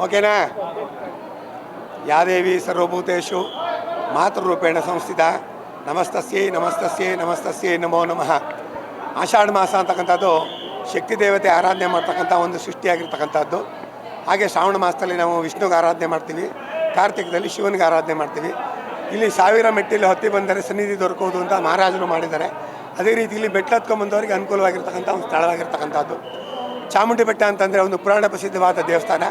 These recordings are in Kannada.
ಓಕೆನಾ. ಯಾ ದೇವಿ ಸರ್ವಭೂತೇಷು ಮಾತೃರೂಪೇಣ ಸಂಸ್ಥಿತ ನಮಸ್ತಸ್ಯೈ ನಮಸ್ತಸ್ಯೈ ನಮಸ್ತಸ್ಯೈ ನಮೋ ನಮಃ. ಆಷಾಢ ಮಾಸ ಅಂತಕ್ಕಂಥದ್ದು ಶಕ್ತಿ ದೇವತೆ ಆರಾಧನೆ ಮಾಡ್ತಕ್ಕಂಥ ಒಂದು ಸೃಷ್ಟಿಯಾಗಿರ್ತಕ್ಕಂಥದ್ದು. ಹಾಗೆ ಶ್ರಾವಣ ಮಾಸದಲ್ಲಿ ನಾವು ವಿಷ್ಣುಗೆ ಆರಾಧನೆ ಮಾಡ್ತೀವಿ, ಕಾರ್ತಿಕದಲ್ಲಿ ಶಿವನಿಗೆ ಆರಾಧನೆ ಮಾಡ್ತೀವಿ. ಇಲ್ಲಿ 1000 ಮೆಟ್ಟಿಲು ಹತ್ತಿ ಬಂದರೆ ಸನ್ನಿಧಿ ದೊರಕುವುದು ಅಂತ ಮಹಾರಾಜರು ಮಾಡಿದ್ದಾರೆ. ಅದೇ ರೀತಿ ಇಲ್ಲಿ ಬೆಟ್ಟ ಹತ್ಕೊಂಡ್ಬಂದವರಿಗೆ ಅನುಕೂಲವಾಗಿರ್ತಕ್ಕಂಥ ಒಂದು ಸ್ಥಳವಾಗಿರ್ತಕ್ಕಂಥದ್ದು. ಚಾಮುಂಡಿ ಬೆಟ್ಟ ಅಂತಂದರೆ ಒಂದು ಪುರಾಣ ಪ್ರಸಿದ್ಧವಾದ ದೇವಸ್ಥಾನ.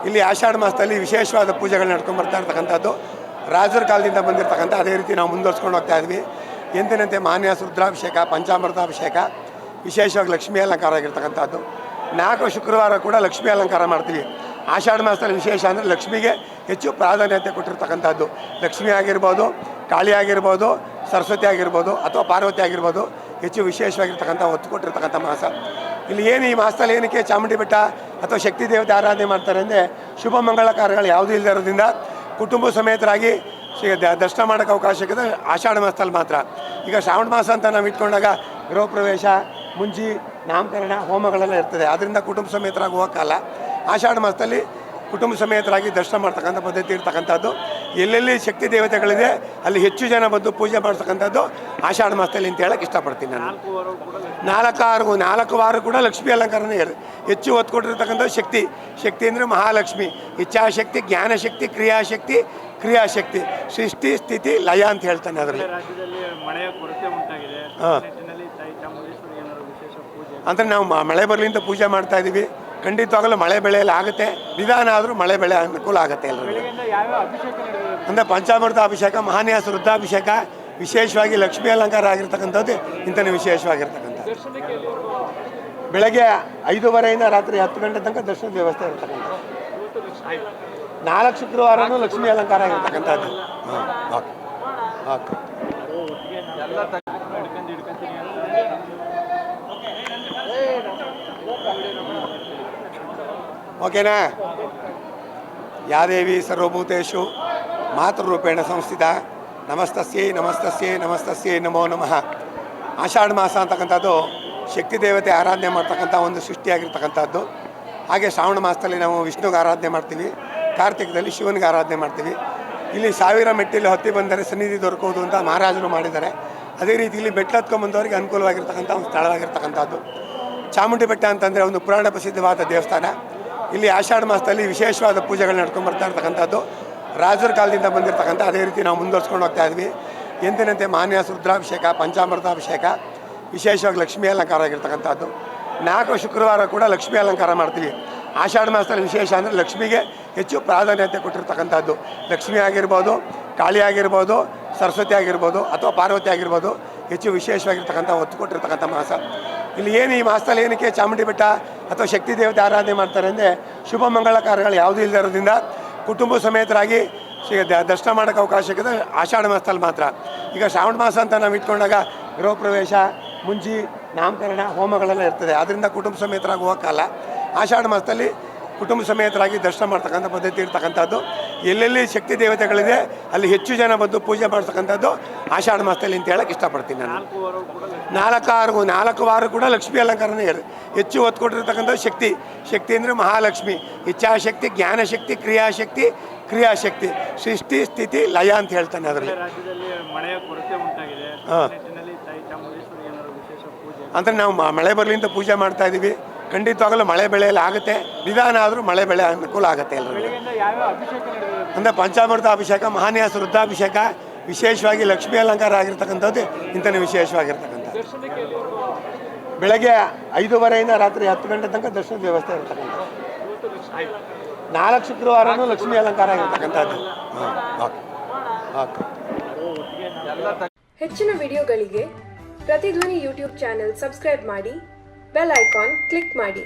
ಇಲ್ಲಿ ಆಷಾಢ ಮಾಸದಲ್ಲಿ ವಿಶೇಷವಾದ ಪೂಜೆಗಳು ನಡ್ಕೊಂಡು ಬರ್ತಾ ಇರ್ತಕ್ಕಂಥದ್ದು ರಾಜರ ಕಾಲದಿಂದ ಬಂದಿರತಕ್ಕಂಥ. ಅದೇ ರೀತಿ ನಾವು ಮುಂದುವರ್ಸ್ಕೊಂಡು ಹೋಗ್ತಾ ಇದ್ವಿ. ಎಂದಿನಂತೆ ಮಾನ್ಯಾಸ ರುದ್ರಾಭಿಷೇಕ, ಪಂಚಾಮೃತಾಭಿಷೇಕ, ವಿಶೇಷವಾಗಿ ಲಕ್ಷ್ಮೀ ಅಲಂಕಾರ ಆಗಿರ್ತಕ್ಕಂಥದ್ದು. 4 ಶುಕ್ರವಾರ ಕೂಡ ಲಕ್ಷ್ಮೀ ಅಲಂಕಾರ ಮಾಡ್ತೀವಿ. ಆಷಾಢ ಮಾಸದಲ್ಲಿ ವಿಶೇಷ ಅಂದರೆ ಲಕ್ಷ್ಮಿಗೆ ಹೆಚ್ಚು ಪ್ರಾಧಾನ್ಯತೆ ಕೊಟ್ಟಿರ್ತಕ್ಕಂಥದ್ದು. ಲಕ್ಷ್ಮಿ ಆಗಿರ್ಬೋದು, ಕಾಳಿ ಆಗಿರ್ಬೋದು, ಸರಸ್ವತಿ ಆಗಿರ್ಬೋದು ಅಥವಾ ಪಾರ್ವತಿ ಆಗಿರ್ಬೋದು, ಹೆಚ್ಚು ವಿಶೇಷವಾಗಿರ್ತಕ್ಕಂಥ ಒತ್ತು ಕೊಟ್ಟಿರ್ತಕ್ಕಂಥ ಮಾಸ. ಇಲ್ಲಿ ಏನು ಈ ಮಾಸದಲ್ಲಿ ಏನಕ್ಕೆ ಚಾಮುಂಡಿ ಬೆಟ್ಟ ಅಥವಾ ಶಕ್ತಿ ದೇವತೆ ಆರಾಧನೆ ಮಾಡ್ತಾರೆ ಅಂದರೆ ಶುಭ ಮಂಗಳ ಕಾರ್ಯಗಳು ಯಾವುದೂ ಇಲ್ಲದೆ ಇರೋದ್ರಿಂದ ಕುಟುಂಬ ಸಮೇತರಾಗಿ ದರ್ಶನ ಮಾಡೋಕ್ಕೆ ಅವಕಾಶ ಸಿಕ್ಕಿದೆ ಆಷಾಢ ಮಾಸದಲ್ಲಿ ಮಾತ್ರ. ಈಗ ಶ್ರಾವಣ ಮಾಸ ಅಂತ ನಾವು ಇಟ್ಕೊಂಡಾಗ ಗೃಹ ಪ್ರವೇಶ, ಮುಂಜಿ, ನಾಮಕರಣ, ಹೋಮಗಳೆಲ್ಲ ಇರ್ತದೆ. ಆದ್ದರಿಂದ ಕುಟುಂಬ ಸಮೇತರಾಗಿ ಹೋಗೋಕ್ಕಲ್ಲ. ಆಷಾಢ ಮಾಸದಲ್ಲಿ ಕುಟುಂಬ ಸಮೇತರಾಗಿ ದರ್ಶನ ಮಾಡ್ತಕ್ಕಂಥ ಪದ್ಧತಿ ಇರ್ತಕ್ಕಂಥದ್ದು. ಎಲ್ಲೆಲ್ಲಿ ಶಕ್ತಿ ದೇವತೆಗಳಿದೆ ಅಲ್ಲಿ ಹೆಚ್ಚು ಜನ ಬಂದು ಪೂಜೆ ಮಾಡ್ತಕ್ಕಂಥದ್ದು ಆಷಾಢ ಮಾಸದಲ್ಲಿ ಅಂತ ಹೇಳಕ್ಕೆ ಇಷ್ಟಪಡ್ತೀನಿ ನಾನು. 4 ವಾರ ಕೂಡ ಲಕ್ಷ್ಮೀ ಅಲಂಕಾರನೇ ಹೆಚ್ಚು ಒತ್ತು ಕೊಟ್ಟಿರ್ತಕ್ಕಂಥದ್ದು. ಶಕ್ತಿ ಅಂದರೆ ಮಹಾಲಕ್ಷ್ಮಿ, ಇಚ್ಛಾಶಕ್ತಿ, ಜ್ಞಾನಶಕ್ತಿ, ಕ್ರಿಯಾಶಕ್ತಿ, ಸೃಷ್ಟಿ, ಸ್ಥಿತಿ, ಲಯ ಅಂತ ಹೇಳ್ತಾನೆ. ಅದರಲ್ಲಿ ಅಂದರೆ ನಾವು ಮಳೆ ಬರಲಿ ಅಂತ ಪೂಜೆ ಮಾಡ್ತಾ ಇದ್ದೀವಿ. ಖಂಡಿತವಾಗಲೂ ಮಳೆ ಬೆಳೆಯಲ್ಲಿ ಆಗುತ್ತೆ, ನಿಧಾನ ಆದರೂ ಮಳೆ ಬೆಳೆ ಅನುಕೂಲ ಆಗುತ್ತೆ ಎಲ್ಲರಿಗೂ. ಅಂದರೆ ಪಂಚಾಮೃತ ಅಭಿಷೇಕ, ಮಹಾನ್ಯಾಸ ರುದ್ರಾಭಿಷೇಕ, ವಿಶೇಷವಾಗಿ ಲಕ್ಷ್ಮೀ ಅಲಂಕಾರ ಆಗಿರ್ತಕ್ಕಂಥದ್ದು ಇಂಥನೇ ವಿಶೇಷವಾಗಿರ್ತಕ್ಕಂಥದ್ದು. ಬೆಳಗ್ಗೆ 5:30 ರಾತ್ರಿ 10 ಗಂಟೆ ತನಕ ದರ್ಶನದ ವ್ಯವಸ್ಥೆ ಇರ್ತಕ್ಕಂಥದ್ದು. 4 ಶುಕ್ರವಾರನೂ ಲಕ್ಷ್ಮೀ ಅಲಂಕಾರ ಆಗಿರ್ತಕ್ಕಂಥದ್ದು. ಓಕೆನಾ. ಯಾ ದೇವಿ ಸರ್ವಭೂತೇಷು ಮಾತೃರೂಪೇಣ ಸಂಸ್ಥಿತ ನಮಸ್ತಸ್ಯೈ ನಮಸ್ತಸ್ಯೈ ನಮಸ್ತಸ್ಯೈ ನಮೋ ನಮಃ. ಆಷಾಢ ಮಾಸ ಅಂತಕ್ಕಂಥದ್ದು ಶಕ್ತಿ ದೇವತೆ ಆರಾಧನೆ ಮಾಡ್ತಕ್ಕಂಥ ಒಂದು ಸೃಷ್ಟಿಯಾಗಿರ್ತಕ್ಕಂಥದ್ದು. ಹಾಗೆ ಶ್ರಾವಣ ಮಾಸದಲ್ಲಿ ನಾವು ವಿಷ್ಣುಗೆ ಆರಾಧನೆ ಮಾಡ್ತೀವಿ, ಕಾರ್ತಿಕದಲ್ಲಿ ಶಿವನಿಗೆ ಆರಾಧನೆ ಮಾಡ್ತೀವಿ. ಇಲ್ಲಿ 1000 ಮೆಟ್ಟಿಲು ಹತ್ತಿ ಬಂದರೆ ಸನ್ನಿಧಿ ದೊರಕುವುದು ಅಂತ ಮಹಾರಾಜರು ಮಾಡಿದ್ದಾರೆ. ಅದೇ ರೀತಿ ಇಲ್ಲಿ ಬೆಟ್ಟ ಹತ್ಕೊಂಡ್ಬಂದವರಿಗೆ ಅನುಕೂಲವಾಗಿರ್ತಕ್ಕಂಥ ಒಂದು ಸ್ಥಳವಾಗಿರ್ತಕ್ಕಂಥದ್ದು. ಚಾಮುಂಡಿ ಬೆಟ್ಟ ಅಂತಂದರೆ ಒಂದು ಪುರಾಣ ಪ್ರಸಿದ್ಧವಾದ ದೇವಸ್ಥಾನ. ಇಲ್ಲಿ ಆಷಾಢ ಮಾಸದಲ್ಲಿ ವಿಶೇಷವಾದ ಪೂಜೆಗಳು ನಡ್ಕೊಂಡು ಬರ್ತಾ ಇರ್ತಕ್ಕಂಥದ್ದು ರಾಜರ ಕಾಲದಿಂದ ಬಂದಿರತಕ್ಕಂಥ. ಅದೇ ರೀತಿ ನಾವು ಮುಂದುವರ್ಸ್ಕೊಂಡು ಹೋಗ್ತಾ ಇದ್ವಿ. ಎಂದಿನಂತೆ ಮಾನ್ಯಾಸ ರುದ್ರಾಭಿಷೇಕ, ಪಂಚಾಮೃತಾಭಿಷೇಕ, ವಿಶೇಷವಾಗಿ ಲಕ್ಷ್ಮೀ ಅಲಂಕಾರ ಆಗಿರ್ತಕ್ಕಂಥದ್ದು. 4 ಶುಕ್ರವಾರ ಕೂಡ ಲಕ್ಷ್ಮೀ ಅಲಂಕಾರ ಮಾಡ್ತೀವಿ. ಆಷಾಢ ಮಾಸದಲ್ಲಿ ವಿಶೇಷ ಅಂದರೆ ಲಕ್ಷ್ಮಿಗೆ ಹೆಚ್ಚು ಪ್ರಾಧಾನ್ಯತೆ ಕೊಟ್ಟಿರ್ತಕ್ಕಂಥದ್ದು. ಲಕ್ಷ್ಮಿ ಆಗಿರ್ಬೋದು, ಕಾಳಿ ಆಗಿರ್ಬೋದು, ಸರಸ್ವತಿ ಆಗಿರ್ಬೋದು ಅಥವಾ ಪಾರ್ವತಿ ಆಗಿರ್ಬೋದು, ಹೆಚ್ಚು ವಿಶೇಷವಾಗಿರ್ತಕ್ಕಂಥ ಒತ್ತು ಕೊಟ್ಟಿರ್ತಕ್ಕಂಥ ಮಾಸ. ಇಲ್ಲಿ ಏನು ಈ ಮಾಸದಲ್ಲಿ ಏನಕ್ಕೆ ಚಾಮುಂಡಿ ಬೆಟ್ಟ ಅಥವಾ ಶಕ್ತಿ ದೇವತೆ ಆರಾಧನೆ ಮಾಡ್ತಾರೆ ಅಂದರೆ ಶುಭ ಮಂಗಳ ಕಾರ್ಯಗಳು ಯಾವುದೂ ಇಲ್ಲದೆ ಇರೋದ್ರಿಂದ ಕುಟುಂಬ ಸಮೇತರಾಗಿ ದರ್ಶನ ಮಾಡೋಕ್ಕೆ ಅವಕಾಶ ಸಿಕ್ಕಿದೆ ಆಷಾಢ ಮಾಸದಲ್ಲಿ ಮಾತ್ರ. ಈಗ ಶ್ರಾವಣ ಮಾಸ ಅಂತ ನಾವು ಇಟ್ಕೊಂಡಾಗ ಗೃಹ ಪ್ರವೇಶ, ಮುಂಜಿ, ನಾಮಕರಣ, ಹೋಮಗಳೆಲ್ಲ ಇರ್ತದೆ. ಆದ್ದರಿಂದ ಕುಟುಂಬ ಸಮೇತರಾಗಿ ಹೋಗೋಕ್ಕಲ್ಲ. ಆಷಾಢ ಮಾಸದಲ್ಲಿ ಕುಟುಂಬ ಸಮೇತರಾಗಿ ದರ್ಶನ ಮಾಡ್ತಕ್ಕಂಥ ಪದ್ಧತಿ ಇರ್ತಕ್ಕಂಥದ್ದು. ಎಲ್ಲೆಲ್ಲಿ ಶಕ್ತಿ ದೇವತೆಗಳಿದೆ ಅಲ್ಲಿ ಹೆಚ್ಚು ಜನ ಬಂದು ಪೂಜೆ ಮಾಡ್ತಕ್ಕಂಥದ್ದು ಆಷಾಢ ಮಾಸದಲ್ಲಿ ಅಂತ ಹೇಳಕ್ಕೆ ಇಷ್ಟಪಡ್ತೀನಿ ನಾನು. 4 ವಾರ ಕೂಡ ಲಕ್ಷ್ಮೀ ಅಲಂಕಾರನೇ ಹೆಚ್ಚು ಒತ್ತು ಕೊಟ್ಟಿರ್ತಕ್ಕಂಥದ್ದು. ಶಕ್ತಿ ಅಂದರೆ ಮಹಾಲಕ್ಷ್ಮಿ, ಇಚ್ಛಾಶಕ್ತಿ, ಜ್ಞಾನಶಕ್ತಿ, ಕ್ರಿಯಾಶಕ್ತಿ, ಸೃಷ್ಟಿ, ಸ್ಥಿತಿ, ಲಯ ಅಂತ ಹೇಳ್ತಾನೆ. ಅದರಲ್ಲಿ ಅಂದರೆ ನಾವು ಮಳೆ ಬರಲಿ ಅಂತ ಪೂಜೆ ಮಾಡ್ತಾ ಇದ್ದೀವಿ. ಖಂಡಿತವಾಗಲೂ ಮಳೆ ಬೆಳೆಯಲ್ಲಿ ಆಗುತ್ತೆ, ನಿಧಾನ ಆದರೂ ಮಳೆ ಬೆಳೆ ಅನುಕೂಲ ಆಗುತ್ತೆ ಎಲ್ಲರಿಗೂ. ಅಂದರೆ ಪಂಚಾಮೃತ ಅಭಿಷೇಕ, ಮಹಾನ್ಯಾಸ ರುದ್ರಾಭಿಷೇಕ, ವಿಶೇಷವಾಗಿ ಲಕ್ಷ್ಮೀ ಅಲಂಕಾರ ಆಗಿರ್ತಕ್ಕಂಥದ್ದು ಇಂಥನೇ ವಿಶೇಷವಾಗಿರ್ತಕ್ಕಂಥದ್ದು. ಬೆಳಗ್ಗೆ 5:30 ರಾತ್ರಿ 10 ಗಂಟೆ ತನಕ ದರ್ಶನದ ವ್ಯವಸ್ಥೆ ಇರ್ತಕ್ಕಂಥದ್ದು. 4 ಶುಕ್ರವಾರನೂ ಲಕ್ಷ್ಮೀ ಅಲಂಕಾರ ಆಗಿರ್ತಕ್ಕಂಥದ್ದು. ಹೆಚ್ಚಿನ ವಿಡಿಯೋಗಳಿಗೆ ಪ್ರತಿಧ್ವನಿ ಯೂಟ್ಯೂಬ್ ಚಾನೆಲ್ ಸಬ್ಸ್ಕ್ರೈಬ್ ಮಾಡಿ, ಬೆಲ್ ಐಕಾನ್ ಕ್ಲಿಕ್ ಮಾಡಿ.